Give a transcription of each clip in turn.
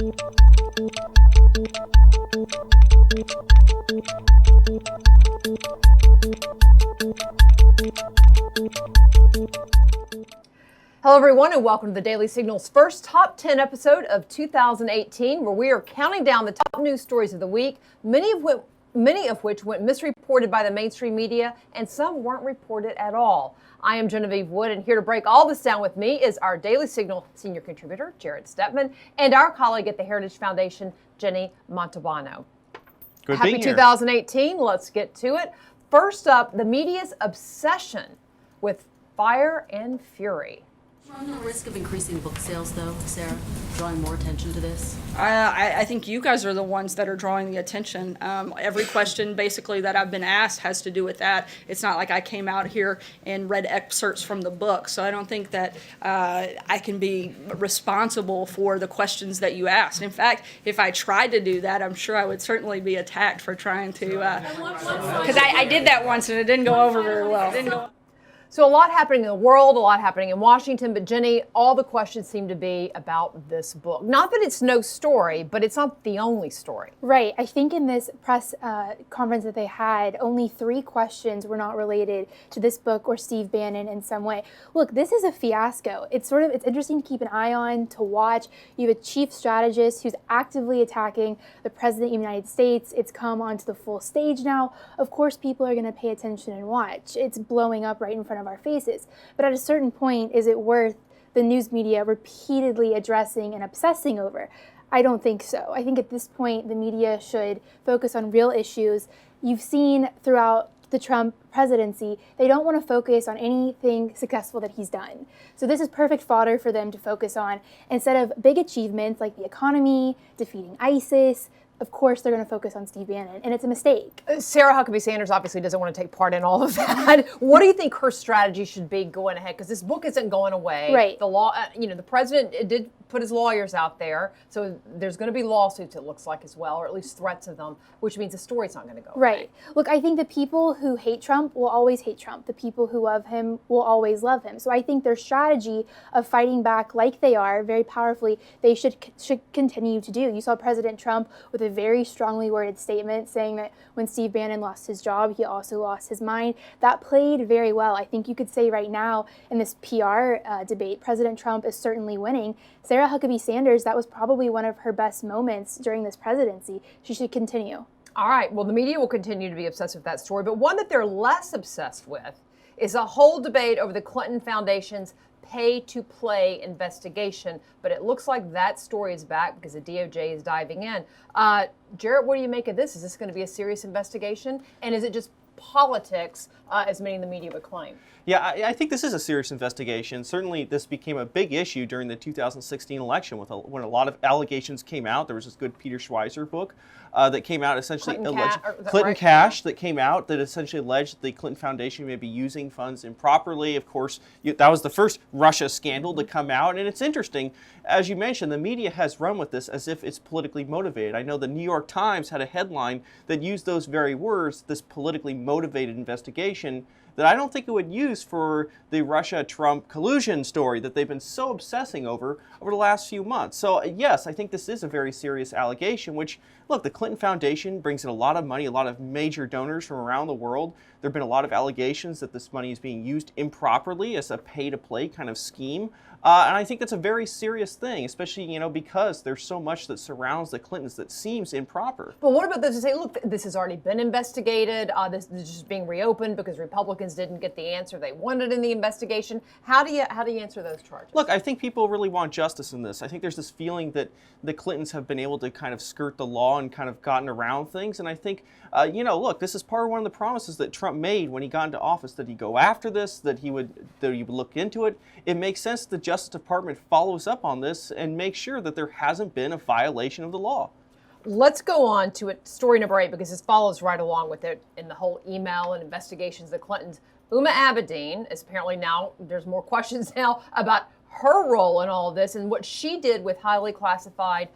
Hello, everyone, and welcome to the Daily Signal's first Top 10 episode of 2018, where we are counting down the top news stories of the week, many of which went misreported by the mainstream media, and some weren't reported at all. I am Genevieve Wood, and here to break all this down with me is our Daily Signal senior contributor, Jared Stepman, and our colleague at the Heritage Foundation, Jenny Montalbano. Good Happy being here. 2018. Let's get to it. First up, the media's obsession with Fire and Fury. Run the risk of increasing book sales, though, Sarah, drawing more attention to this? I think you guys are the ones that are drawing the attention. Every question basically that I've been asked has to do with that. It's not like I came out here and read excerpts from the book, so I don't think that I can be responsible for the questions that you asked. In fact, if I tried to do that, I'm sure I would certainly be attacked for trying to, because I did that once and it didn't go over very well. So a lot happening in the world, a lot happening in Washington, but Jenny, all the questions seem to be about this book. Not that it's no story, but it's not the only story. Right. I think in this press conference that they had, only 3 questions were not related to this book or Steve Bannon in some way. Look, this is a fiasco. It's interesting to keep an eye on, to watch. You have a chief strategist who's actively attacking the president of the United States. It's come onto the full stage now. Of course, people are going to pay attention and watch. It's blowing up right in front of our faces. But at a certain point, is it worth the news media repeatedly addressing and obsessing over? I don't think so. I think at this point, the media should focus on real issues. You've seen throughout the Trump presidency, they don't want to focus on anything successful that he's done. So this is perfect fodder for them to focus on. Instead of big achievements like the economy, defeating ISIS, of course, they're going to focus on Steve Bannon, and it's a mistake. Sarah Huckabee Sanders obviously doesn't want to take part in all of that. What do you think her strategy should be going ahead? Because this book isn't going away. Right. The law, the president did put his lawyers out there, so there's going to be lawsuits, it looks like, as well, or at least threats of them, which means the story's not going to go away. Right. Look, I think the people who hate Trump will always hate Trump. The people who love him will always love him. So I think their strategy of fighting back like they are, very powerfully, they should continue to do. You saw President Trump with a very strongly worded statement saying that when Steve Bannon lost his job, he also lost his mind. That played very well. I think you could say right now in this PR debate, President Trump is certainly winning. Sarah Huckabee Sanders, that was probably one of her best moments during this presidency. She should continue. All right. Well, the media will continue to be obsessed with that story, but one that they're less obsessed with is a whole debate over the Clinton Foundation's pay-to-play investigation. But it looks like that story is back because the DOJ is diving in. Jarrett, what do you make of this? Is this going to be a serious investigation? And is it just politics, as many in the media would claim? Yeah, I think this is a serious investigation. Certainly, this became a big issue during the 2016 election when a lot of allegations came out. There was this good Peter Schweizer book that came out essentially Clinton Cash that came out that essentially alleged the Clinton Foundation may be using funds improperly. Of course, that was the first Russia scandal to come out. And it's interesting, as you mentioned, the media has run with this as if it's politically motivated. I know the New York Times had a headline that used those very words, this politically motivated investigation, that I don't think it would use for the Russia-Trump collusion story that they've been so obsessing over the last few months. So yes, I think this is a very serious allegation, which, look, the Clinton Foundation brings in a lot of money, a lot of major donors from around the world. There have been a lot of allegations that this money is being used improperly as a pay-to-play kind of scheme. And I think that's a very serious thing, especially, because there's so much that surrounds the Clintons that seems improper. But what about those who say, look, this has already been investigated, this is just being reopened because Republicans didn't get the answer they wanted in the investigation? How do you answer those charges? Look, I think people really want justice in this. I think there's this feeling that the Clintons have been able to kind of skirt the law and kind of gotten around things. And I think, look, this is part of one of the promises that Trump made when he got into office, that he'd go after this, that he would look into it. It makes sense that the Justice Department follows up on this and makes sure that there hasn't been a violation of the law. Let's go on to story number 8, because this follows right along with it in the whole email and investigations of the Clintons. Uma Abedin is apparently now, there's more questions now about her role in all of this and what she did with highly classified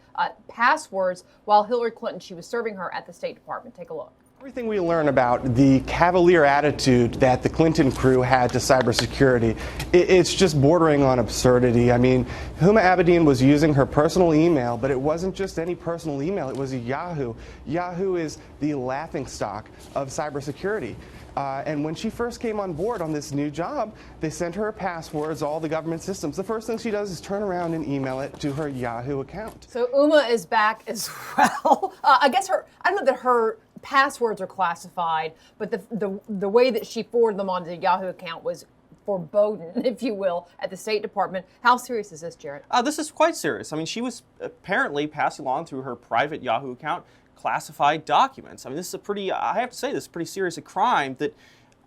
passwords while Hillary Clinton, she was serving her at the State Department. Take a look. Everything we learn about the cavalier attitude that the Clinton crew had to cybersecurity, it's just bordering on absurdity. I mean, Huma Abedin was using her personal email, but it wasn't just any personal email, it was a Yahoo. Yahoo is the laughingstock of cybersecurity. And when she first came on board on this new job, they sent her passwords, all the government systems. The first thing she does is turn around and email it to her Yahoo account. So Uma is back as well. I guess I don't know that her passwords are classified, but the way that she forwarded them onto the Yahoo account was foreboding, if you will, at the State Department. How serious is this, Jared? This is quite serious. I mean, she was apparently passing along through her private Yahoo account classified documents. I mean, this is I have to say, this is pretty serious a crime that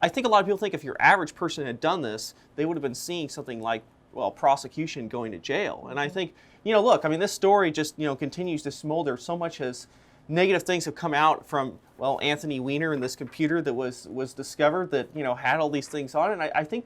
I think a lot of people think if your average person had done this, they would have been seeing something like, well, prosecution, going to jail. And I think, look, I mean, this story just, continues to smolder. So much negative things have come out from, well, Anthony Weiner and this computer that was discovered that, had all these things on it. And I think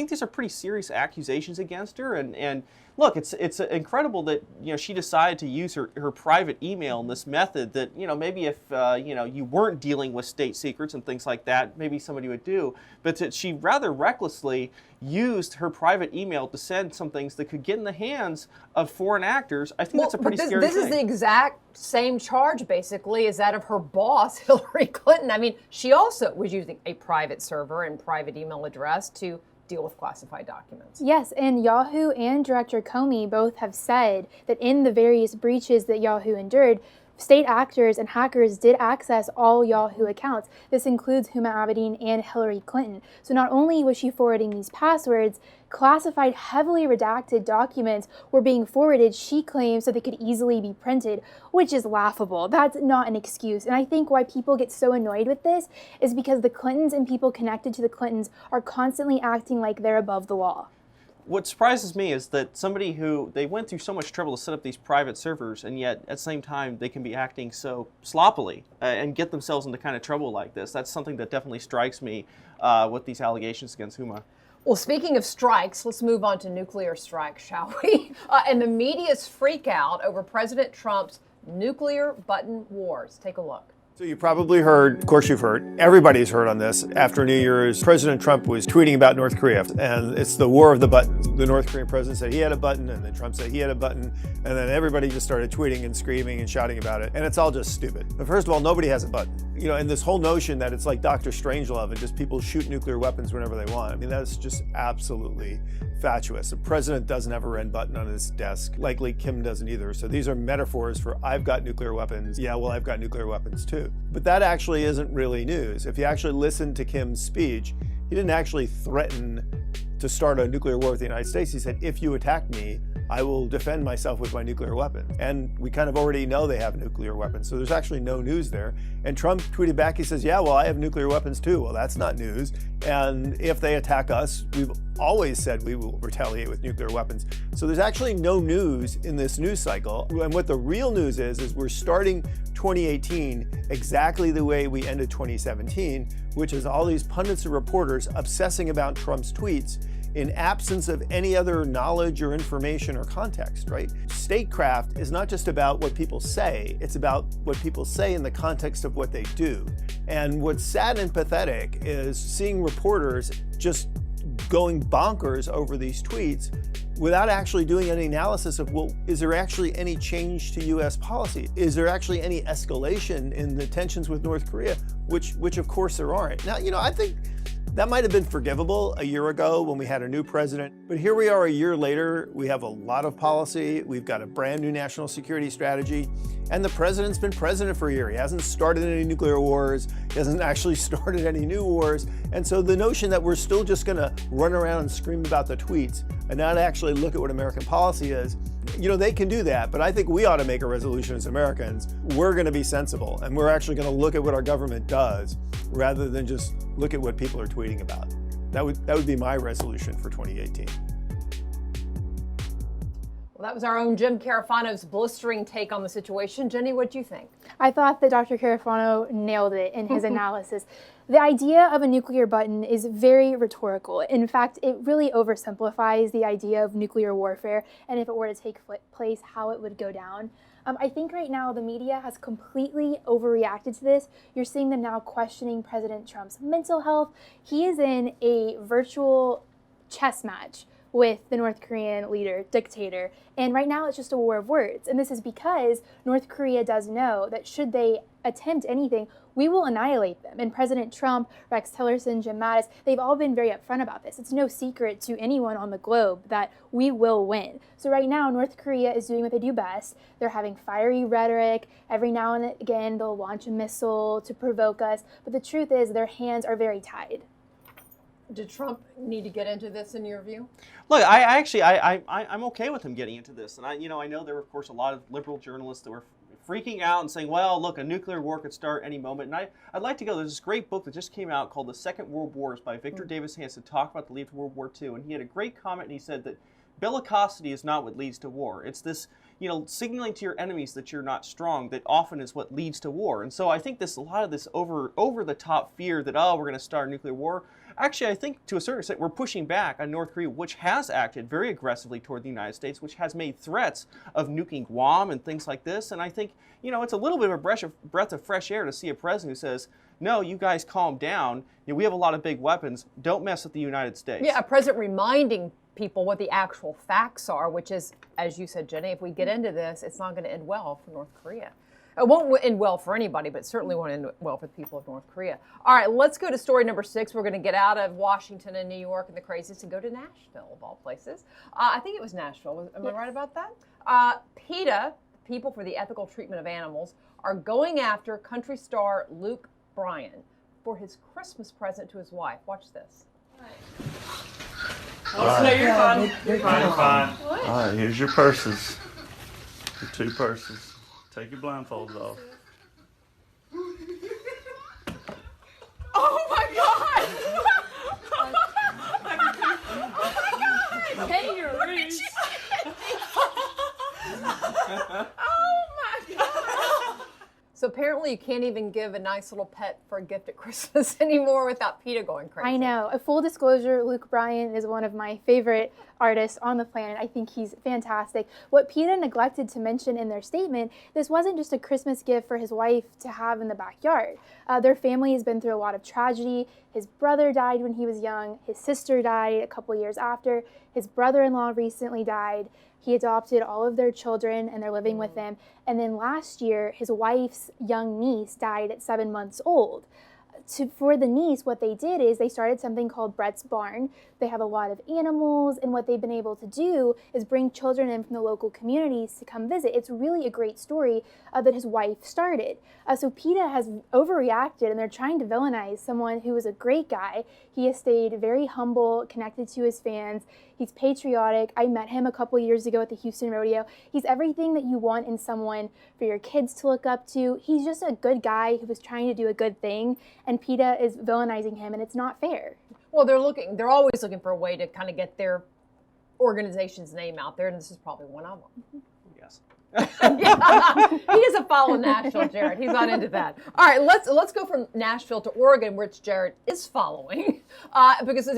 these are pretty serious accusations against her. And look, it's incredible that, she decided to use her private email in this method that, maybe if, you weren't dealing with state secrets and things like that, maybe somebody would do. But that she rather recklessly used her private email to send some things that could get in the hands of foreign actors. I think that's a pretty scary thing. This is the exact same charge, basically, as that of her boss, Hillary Clinton. I mean, she also was using a private server and private email address to deal with classified documents. Yes, and Yahoo and Director Comey both have said that in the various breaches that Yahoo endured, state actors and hackers did access all Yahoo accounts. This includes Huma Abedin and Hillary Clinton. So not only was she forwarding these passwords, classified, heavily redacted documents were being forwarded, she claims, so they could easily be printed, which is laughable. That's not an excuse. And I think why people get so annoyed with this is because the Clintons and people connected to the Clintons are constantly acting like they're above the law. What surprises me is that somebody who, they went through so much trouble to set up these private servers, and yet at the same time they can be acting so sloppily and get themselves into kind of trouble like this. That's something that definitely strikes me with these allegations against Huma. Well, speaking of strikes, let's move on to nuclear strikes, shall we? And the media's freak out over President Trump's nuclear button wars. Take a look. So you probably heard, of course you've heard, everybody's heard on this. After New Year's, President Trump was tweeting about North Korea, and it's the war of the buttons. The North Korean president said he had a button, and then Trump said he had a button, and then everybody just started tweeting and screaming and shouting about it, and it's all just stupid. But first of all, nobody has a button. And this whole notion that it's like Dr. Strangelove and just people shoot nuclear weapons whenever they want, I mean, that's just absolutely fatuous. The president doesn't have a red button on his desk. Likely Kim doesn't either. So these are metaphors for I've got nuclear weapons. Yeah, well, I've got nuclear weapons too. But that actually isn't really news. If you actually listen to Kim's speech, he didn't actually threaten to start a nuclear war with the United States. He said, if you attack me, I will defend myself with my nuclear weapon. And we kind of already know they have nuclear weapons, so there's actually no news there. And Trump tweeted back, he says, yeah, well, I have nuclear weapons too. Well, that's not news. And if they attack us, we've always said we will retaliate with nuclear weapons. So there's actually no news in this news cycle. And what the real news is we're starting 2018 exactly the way we ended 2017, which is all these pundits and reporters obsessing about Trump's tweets in absence of any other knowledge or information or context, right? Statecraft is not just about what people say, it's about what people say in the context of what they do. And what's sad and pathetic is seeing reporters just going bonkers over these tweets without actually doing any analysis of, well, is there actually any change to US policy? Is there actually any escalation in the tensions with North Korea? Which of course there aren't. Now, I think that might have been forgivable a year ago when we had a new president, but here we are a year later. We have a lot of policy. We've got a brand new national security strategy, and the president's been president for a year. He hasn't started any nuclear wars. He hasn't actually started any new wars. And so the notion that we're still just gonna run around and scream about the tweets and not actually look at what American policy is, they can do that, but I think we ought to make a resolution as Americans. We're gonna be sensible, and we're actually gonna look at what our government does rather than just look at what people are tweeting about. That would be my resolution for 2018. Well, That was our own Jim Carafano's blistering take on the situation. Jenny, what do you think? I thought that Dr. Carafano nailed it in his analysis. The idea of a nuclear button is very rhetorical. In fact, it really oversimplifies the idea of nuclear warfare and if it were to take place, how it would go down. I think right now the media has completely overreacted to this. You're seeing them now questioning President Trump's mental health. He is in a virtual chess match with the North Korean leader, dictator. And right now it's just a war of words. And this is because North Korea does know that should they attempt anything, we will annihilate them. And President Trump, Rex Tillerson, Jim Mattis, they've all been very upfront about this. It's no secret to anyone on the globe that we will win. So right now, North Korea is doing what they do best. They're having fiery rhetoric. Every now and again, they'll launch a missile to provoke us. But the truth is their hands are very tied. Did Trump need to get into this in your view? Look, I'm okay with him getting into this, and I know there were of course a lot of liberal journalists that were freaking out and saying, well, look, a nuclear war could start any moment. And I'd like to go. There's this great book that just came out called The Second World Wars by Victor Davis Hanson, talk about the lead to World War II, and he had a great comment, and he said that bellicosity is not what leads to war. It's this, signaling to your enemies that you're not strong that often is what leads to war. And so I think a lot of this over the top fear that, we're going to start a nuclear war. Actually, I think to a certain extent we're pushing back on North Korea, which has acted very aggressively toward the United States, which has made threats of nuking Guam and things like this. And I think, it's a little bit of a breath of fresh air to see a president who says, no, you guys calm down. We have a lot of big weapons. Don't mess with the United States. Yeah, a president reminding people what the actual facts are, which is, as you said, Jenny, if we get into this, it's not going to end well for North Korea. It won't end well for anybody, but certainly won't end well for the people of North Korea. All right, let's go to story number 6. We're going to get out of Washington and New York and the crazies and go to Nashville, of all places. I think it was Nashville. Am I right about that? PETA, People for the Ethical Treatment of Animals, are going after country star Luke Bryan for his Christmas present to his wife. Watch this. All right. No, you're fine. You're fine. What? All right, here's your purses. Your 2 purses. Take your blindfolds off. Oh my God! Hey, you're rich. Oh my God! So apparently you can't even give a nice little pet for a gift at Christmas anymore without PETA going crazy. I know. A full disclosure, Luke Bryan is one of my favorite artists on the planet. I think he's fantastic. What PETA neglected to mention in their statement, this wasn't just a Christmas gift for his wife to have in the backyard. Their family has been through a lot of tragedy. His brother died when he was young. His sister died a couple years after. His brother-in-law recently died. He adopted all of their children and they're living with them. And then last year, his wife's young niece died at 7 months old. For the niece, what they did is they started something called Brett's Barn. They have a lot of animals, and what they've been able to do is bring children in from the local communities to come visit. It's really a great story that his wife started. So PETA has overreacted, and they're trying to villainize someone who was a great guy. He has stayed very humble, connected to his fans. He's patriotic. I met him a couple years ago at the Houston Rodeo. He's everything that you want in someone for your kids to look up to. He's just a good guy who was trying to do a good thing, and PETA is villainizing him, and it's not fair. Well, they're always looking for a way to kind of get their organization's name out there, and this is probably one of them. Yes. Yeah. He doesn't follow Nashville, Jared. He's not into that. All right, let's go from Nashville to Oregon, which Jared is following, because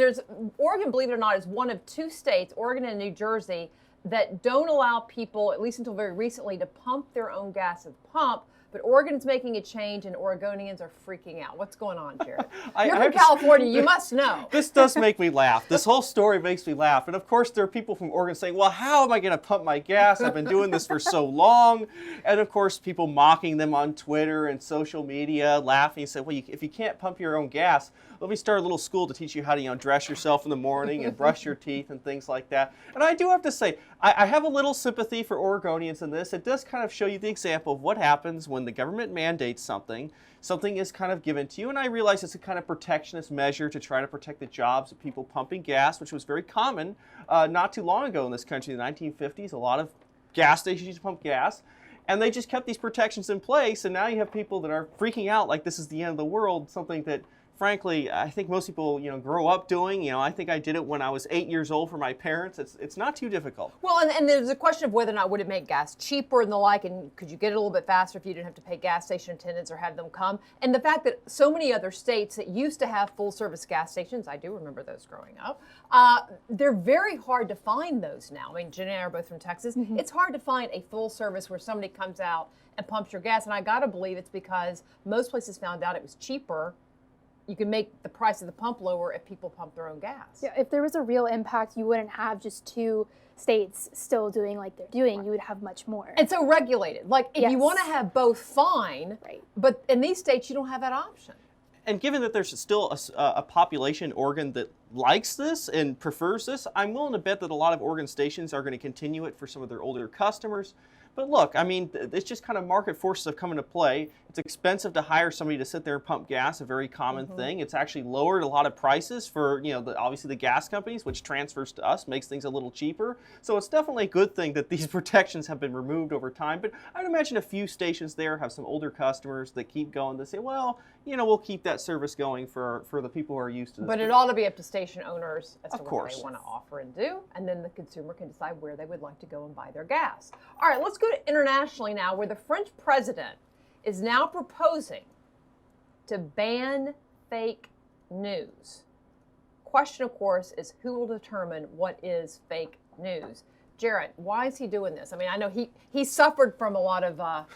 Oregon, believe it or not, is one of 2 states, Oregon and New Jersey, that don't allow people, at least until very recently, to pump their own gas at the pump. But Oregon's making a change, and Oregonians are freaking out. What's going on, Jared? You're from California. You must know. This does make me laugh. This whole story makes me laugh. And, of course, there are people from Oregon saying, well, how am I going to pump my gas? I've been doing this for so long. And, of course, people mocking them on Twitter and social media, laughing and saying, well, if you can't pump your own gas, let me start a little school to teach you how to dress yourself in the morning and brush your teeth and things like that. And I do have to say, I have a little sympathy for Oregonians in this. It does kind of show you the example of what happens when the government mandates something is kind of given to you. And I realize it's a kind of protectionist measure to try to protect the jobs of people pumping gas, which was very common not too long ago in this country, in the 1950s. A lot of gas stations used to pump gas. And they just kept these protections in place. And now you have people that are freaking out like this is the end of the world, something that frankly, I think most people, grow up doing. I think I did it when I was 8 years old for my parents. It's not too difficult. Well, and there's a question of whether or not would it make gas cheaper and the like, and could you get it a little bit faster if you didn't have to pay gas station attendants or have them come? And the fact that so many other states that used to have full-service gas stations, I do remember those growing up, they're very hard to find those now. I mean, Jen and I are both from Texas. It's hard to find a full service where somebody comes out and pumps your gas, and I gotta believe it's because most places found out it was cheaper. You can make the price of the pump lower if people pump their own gas. Yeah, if there was a real impact, you wouldn't have just 2 states still doing like they're doing. You would have much more. And so regulated. Like, if you want to have both, fine. Right. But in these states, you don't have that option. And given that there's still a population in Oregon that likes this and prefers this, I'm willing to bet that a lot of Oregon stations are going to continue it for some of their older customers. But look, I mean, it's just kind of market forces have come into play. It's expensive to hire somebody to sit there and pump gas, a very common thing. It's actually lowered a lot of prices for, obviously the gas companies, which transfers to us, makes things a little cheaper. So it's definitely a good thing that these protections have been removed over time. But I'd imagine a few stations there have some older customers that keep going. They say, well, we'll keep that service going for the people who are used to this. But it ought to be up to station owners as to what course. they want to offer and do, and then the consumer can decide where they would like to go and buy their gas. All right, let's go to internationally now, where the French president is now proposing to ban fake news. Question, of course, is who will determine what is fake news? Jared, why is he doing this? I mean, I know he suffered from a lot of,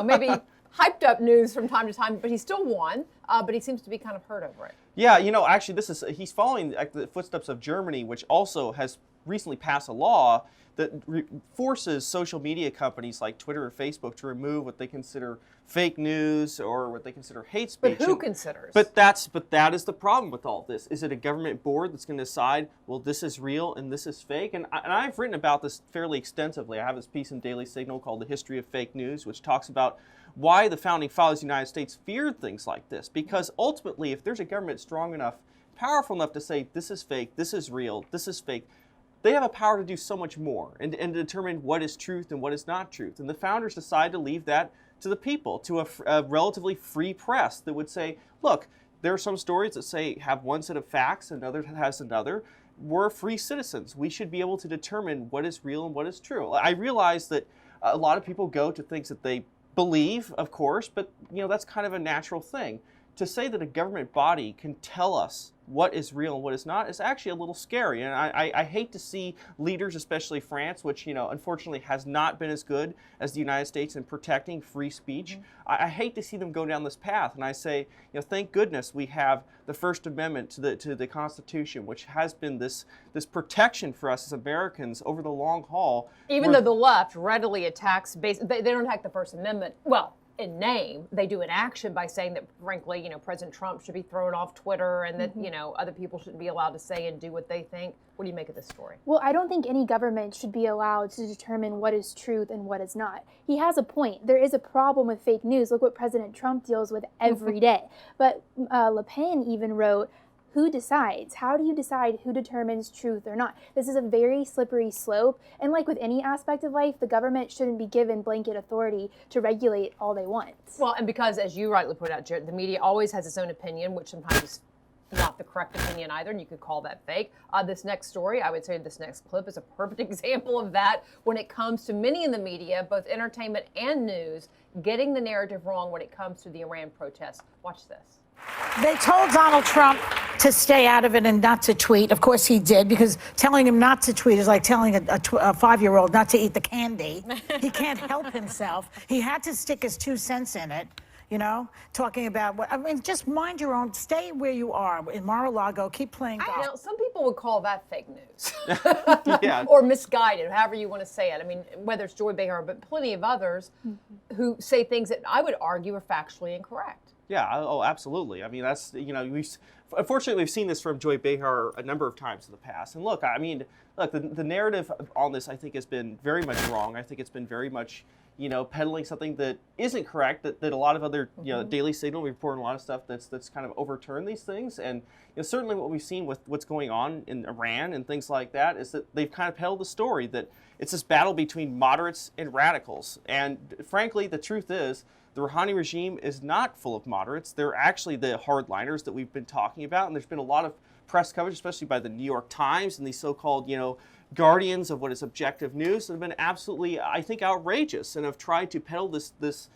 maybe hyped up news from time to time, but he still won, but he seems to be kind of hurt over it. Yeah, actually, he's following the footsteps of Germany, which also has recently passed a law that forces social media companies like Twitter or Facebook to remove what they consider fake news or what they consider hate speech. But who considers? But that is the problem with all this. Is it a government board that's going to decide, well, this is real and this is fake? And I've written about this fairly extensively. I have this piece in Daily Signal called The History of Fake News, which talks about why the Founding Fathers of the United States feared things like this. Because ultimately, if there's a government strong enough, powerful enough to say, this is fake, this is real, this is fake, they have a power to do so much more and to determine what is truth and what is not truth. And the founders decided to leave that to the people, to a relatively free press that would say, look, there are some stories that say have one set of facts and others has another. We're free citizens. We should be able to determine what is real and what is true. I realize that a lot of people go to things that they believe, of course, but that's kind of a natural thing. To say that a government body can tell us what is real and what is not is actually a little scary. And I hate to see leaders, especially France, which unfortunately has not been as good as the United States in protecting free speech. I hate to see them go down this path. And I say, thank goodness we have the First Amendment to the Constitution, which has been this protection for us as Americans over the long haul. Even though the left readily attacks, they don't attack the First Amendment. Well, in name, they do in action by saying that, frankly, President Trump should be thrown off Twitter and that, other people shouldn't be allowed to say and do what they think. What do you make of this story? Well, I don't think any government should be allowed to determine what is truth and what is not. He has a point. There is a problem with fake news. Look what President Trump deals with every day. But Le Pen even wrote, who decides? How do you decide who determines truth or not? This is a very slippery slope. And like with any aspect of life, the government shouldn't be given blanket authority to regulate all they want. Well, and because, as you rightly put out, Jared, the media always has its own opinion, which sometimes is not the correct opinion either, and you could call that fake. This next story, I would say this next clip is a perfect example of that when it comes to many in the media, both entertainment and news, getting the narrative wrong when it comes to the Iran protests. Watch this. They told Donald Trump to stay out of it and not to tweet. Of course he did, because telling him not to tweet is like telling a 5-year-old not to eat the candy. He can't help himself. He had to stick his 2 cents in it, talking about just mind your own, stay where you are in Mar-a-Lago, keep playing golf. Now, some people would call that fake news. Yeah. Or misguided, however you want to say it. I mean, whether it's Joy Behar, but plenty of others who say things that I would argue are factually incorrect. Yeah, oh, absolutely. I mean, that's, unfortunately, we've seen this from Joy Behar a number of times in the past. And look, the narrative on this, I think, has been very much wrong. I think it's been very much, peddling something that isn't correct, that a lot of other, Daily Signal, we report a lot of stuff that's kind of overturned these things. And certainly what we've seen with what's going on in Iran and things like that is that they've kind of peddled the story that it's this battle between moderates and radicals. And frankly, the truth is, the Rouhani regime is not full of moderates. They're actually the hardliners that we've been talking about, and there's been a lot of press coverage, especially by the New York Times and these so-called, guardians of what is objective news, that have been absolutely, I think, outrageous and have tried to peddle this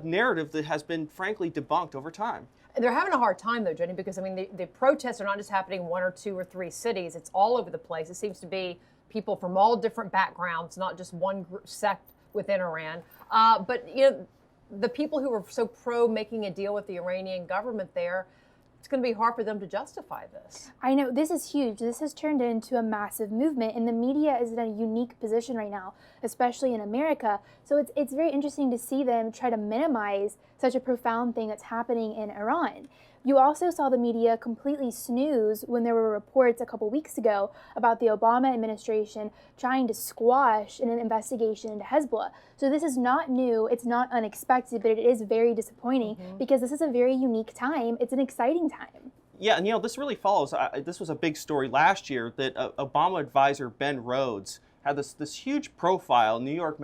narrative that has been, frankly, debunked over time. They're having a hard time, though, Jenny, because, I mean, the protests are not just happening in 1 or 2 or 3 cities. It's all over the place. It seems to be people from all different backgrounds, not just one sect within Iran. But, the people who were so pro making a deal with the Iranian government there, it's going to be hard for them to justify this. I know, this is huge. This has turned into a massive movement, and the media is in a unique position right now, especially in America. So it's very interesting to see them try to minimize such a profound thing that's happening in Iran. You also saw the media completely snooze when there were reports a couple weeks ago about the Obama administration trying to squash an investigation into Hezbollah. So this is not new, it's not unexpected, but it is very disappointing because this is a very unique time. It's an exciting time. Yeah, and this really follows. This was a big story last year that Obama advisor Ben Rhodes had this huge profile in New York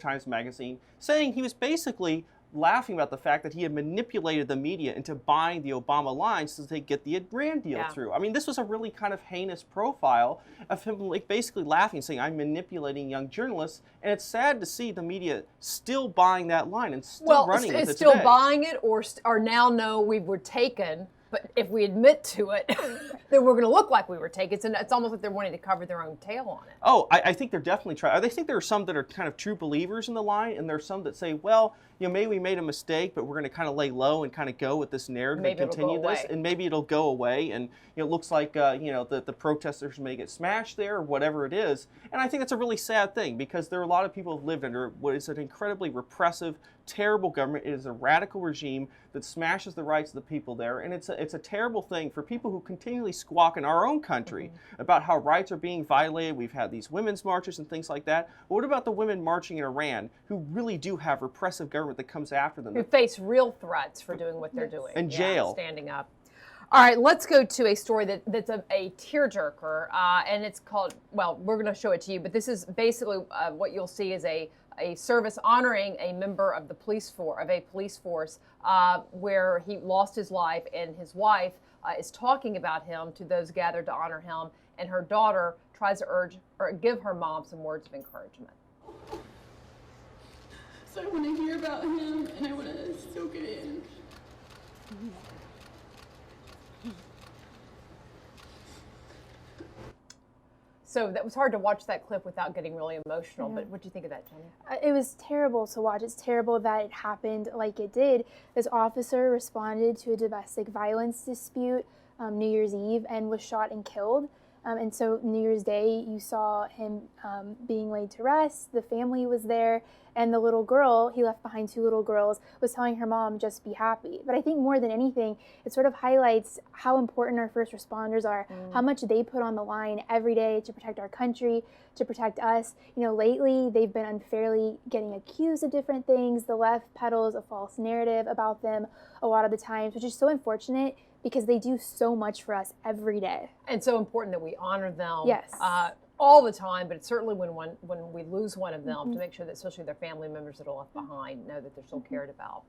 Times Magazine, saying he was basically laughing about the fact that he had manipulated the media into buying the Obama lines so they get the Iran deal through. I mean, this was a really kind of heinous profile of him basically laughing, saying, I'm manipulating young journalists. And it's sad to see the media still buying that line and still running with it it's still today. buying it or now know we were taken. But if we admit to it, then we're going to look like we were taken. It's almost like they're wanting to cover their own tail on it. Oh, I think they're definitely trying. I think there are some that are kind of true believers in the line, and there are some that say, well, maybe we made a mistake, but we're going to kind of lay low and kind of go with this narrative Maybe and continue it'll go this, away. and maybe it'll go away. And it looks like the protesters may get smashed there or whatever it is. And I think it's a really sad thing because there are a lot of people who've lived under what is an incredibly repressive, terrible government. It is a radical regime that smashes the rights of the people there, and it's a terrible thing for people who continually squawk in our own country about how rights are being violated. We've had these women's marches and things like that. But what about the women marching in Iran who really do have repressive government that comes after them? Who face real threats for doing what they're doing. And jail. Standing up. All right, let's go to a story that's a tearjerker, and it's called, well, we're going to show it to you, but this is basically what you'll see is a service honoring a member of the police force where he lost his life, and his wife is talking about him to those gathered to honor him, and her daughter tries to give her mom some words of encouragement. So I want to hear about him, and I want to soak it in. So that was hard to watch that clip without getting really emotional, but what do you think of that, Jenny? It was terrible to watch. It's terrible that it happened like it did. This officer responded to a domestic violence dispute New Year's Eve and was shot and killed. And so New Year's Day, you saw him being laid to rest. The family was there. And the little girl, he left behind 2 little girls, was telling her mom, just be happy. But I think more than anything, it sort of highlights how important our first responders are, how much they put on the line every day to protect our country, to protect us. Lately, they've been unfairly getting accused of different things. The left peddles a false narrative about them a lot of the times, which is so unfortunate because they do so much for us every day. And so important that we honor them. Yes. All the time, but certainly when we lose one of them, to make sure that especially their family members that are left behind know that they're still cared about.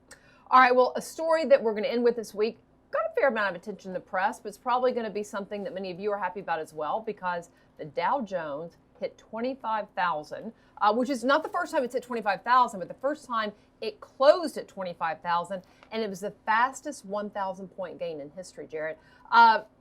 All right, well, a story that we're going to end with this week got a fair amount of attention in the press, but it's probably going to be something that many of you are happy about as well, because the Dow Jones hit 25,000, which is not the first time it's hit 25,000, but the first time it closed at 25,000, and it was the fastest 1,000-point gain in history, Jared.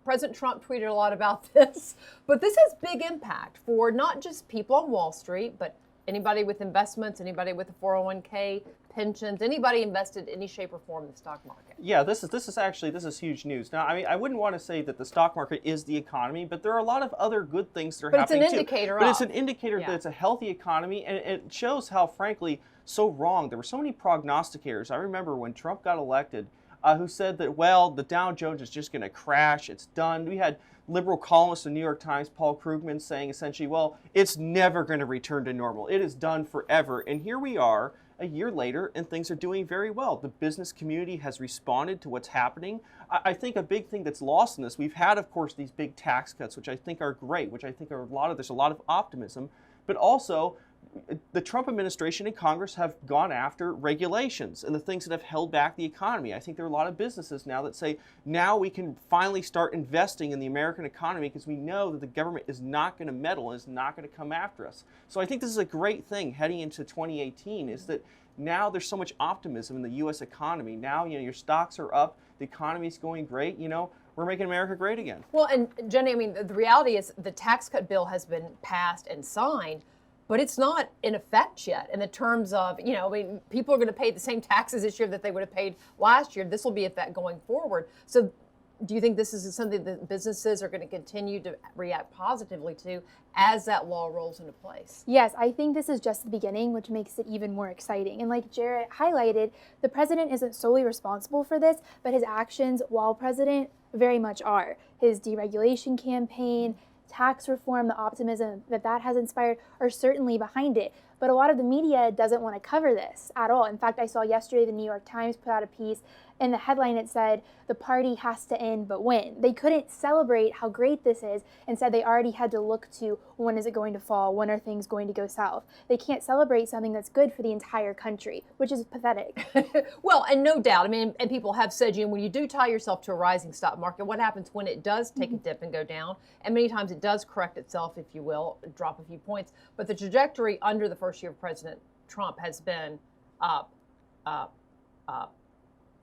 President Trump tweeted a lot about this, but this has big impact for not just people on Wall Street, but anybody with investments, anybody with a 401k, pensions, anybody invested in any shape or form in the stock market. Yeah, this is huge news. Now, I mean, I wouldn't want to say that the stock market is the economy, but there are a lot of other good things that are happening too. But it's an indicator But it's an indicator that it's a healthy economy, and it shows how, frankly, so wrong. There were so many prognosticators. I remember when Trump got elected, who said that, well, the Dow Jones is just going to crash. It's done. We had liberal columnist in the New York Times, Paul Krugman, saying essentially, well, it's never going to return to normal. It is done forever. And here we are a year later, and things are doing very well. The business community has responded to what's happening. I think a big thing that's lost in this, we've had, of course, these big tax cuts, which I think are great, which I think are there's a lot of optimism, but also the Trump administration and Congress have gone after regulations and the things that have held back the economy. I think there are a lot of businesses now that say, now we can finally start investing in the American economy because we know that the government is not going to meddle and is not going to come after us. So I think this is a great thing heading into 2018, is that now there's so much optimism in the U.S. economy. Now, your stocks are up, the economy is going great, we're making America great again. Well, and Jenny, I mean, the reality is the tax cut bill has been passed and signed, but it's not in effect yet in the terms of, people are going to pay the same taxes this year that they would have paid last year. This will be effect going forward. So do you think this is something that businesses are going to continue to react positively to as that law rolls into place? Yes, I think this is just the beginning, which makes it even more exciting. And like Jarrett highlighted, the president isn't solely responsible for this, but his actions while president very much are. His deregulation campaign, tax reform, the optimism that has inspired are certainly behind it. But a lot of the media doesn't want to cover this at all. In fact, I saw yesterday the New York Times put out a piece. In the headline, it said, "The party has to end but when." They couldn't celebrate how great this is and said they already had to look to when is it going to fall, when are things going to go south. They can't celebrate something that's good for the entire country, which is pathetic. Well, and no doubt, and people have said, when you do tie yourself to a rising stock market, what happens when it does take a dip and go down? And many times it does correct itself, if you will, drop a few points. But the trajectory under the first year of President Trump has been up, up, up.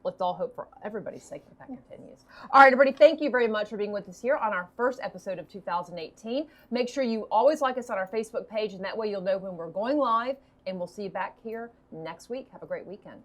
Let's all hope for everybody's sake that continues. All right, everybody, thank you very much for being with us here on our first episode of 2018. Make sure you always like us on our Facebook page, and that way you'll know when we're going live, and we'll see you back here next week. Have a great weekend.